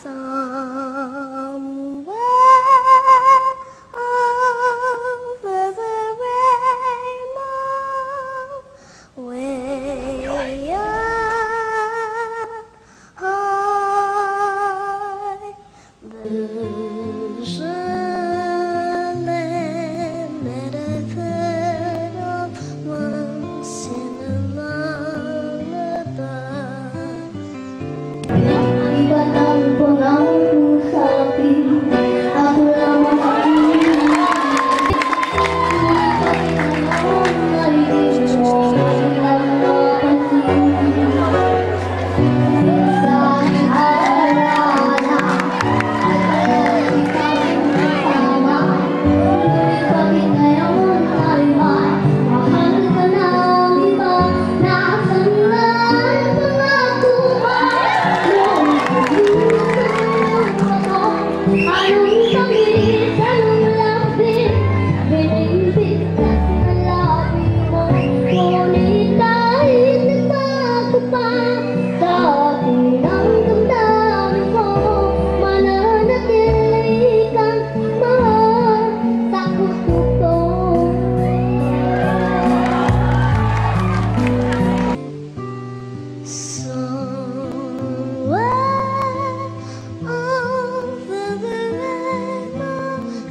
Somewhere over the rainbow, way up high, there's a land that I've heard of once in a lullaby. Iba ang pangang usapin, ako lang ang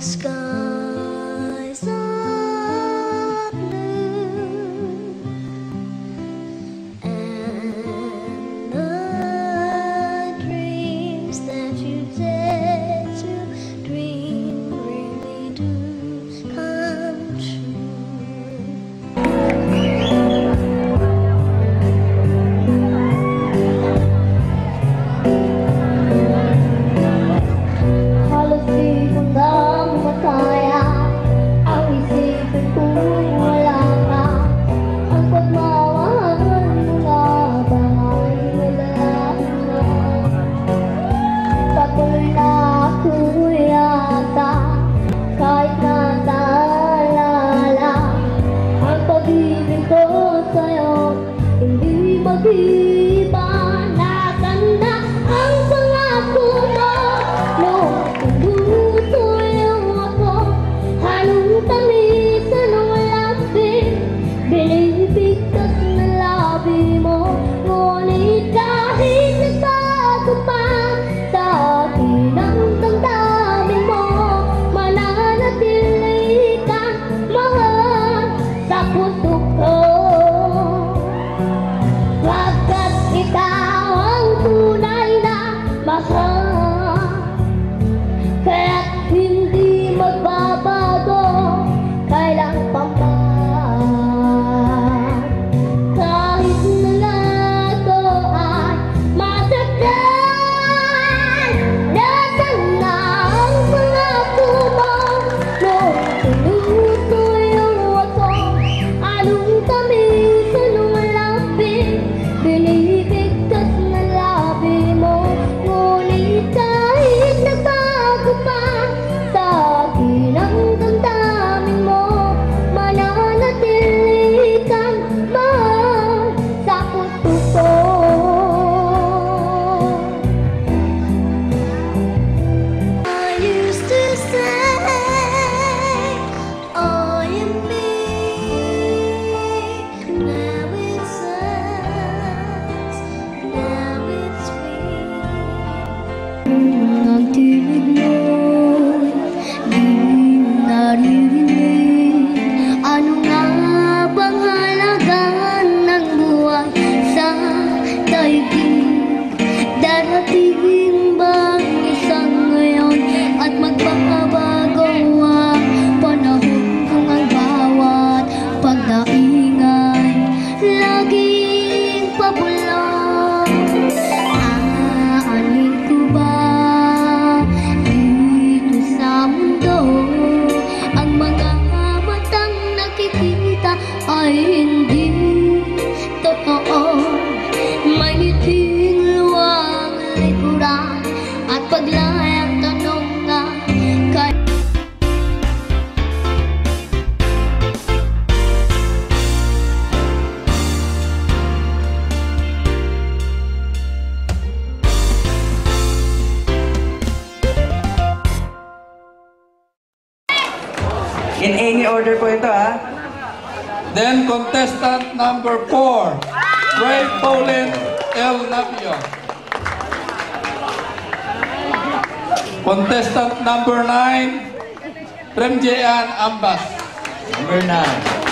skies are blue, and the dreams that you dare to dream really do come halos di ko na makaya ang isipin kung wala ka. Ang pagmamahal mo nga ba ay wala na? Patuloy na ako yata kahit nataalala ang pag-ibig ko sa'yo hindi mag-iba. Natanda ang pangako mo noong tumutuloy ako, halong tamis ng lapis, binibigkas na labi mo. Ngunit kahit nagbago pa sa akin ang damdamin mo, mananatili ka mahal sa puso ko. Pagkat ikaw ang tunay na mahal, kaya't hindi magbabago kailan pa man. Kahit na lahat ko ay masaktan, nasaan na ang pangako mo noong tinutuyo ako, anong tamis ng lapis, binibigkas na labi mo. Ngunit kahit nagbago pa sa akin ang damdamin mo, mananatili kang mahal sa puso ko. I used to say, oh, you mean, now it sounds, now it's sweet. Nagtinig mo, di naririnig, ano nga bang halaga ng buhay sa daigdig? Darating bang isang ngayon at magbabago ang panahon kung ang bawat pagdaingay laging pabulong? Aanin ko ba dito sa mundo ang mga matang nakikita ay hindi totoo? May ngiting luwang likuran at paglayang tanong na kay order po ito ha. Then contestant number 4, Ray Pauline L. Navio. Contestant number 9, Premjean Ambas. Number 9.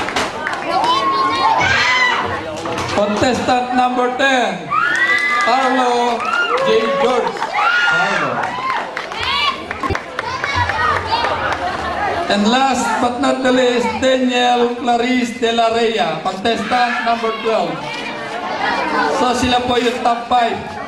Contestant number 10, Carlo J. George. And last but not the least, Daniel Clarice de la Reyes, contestant number 12. So sila po yung top 5.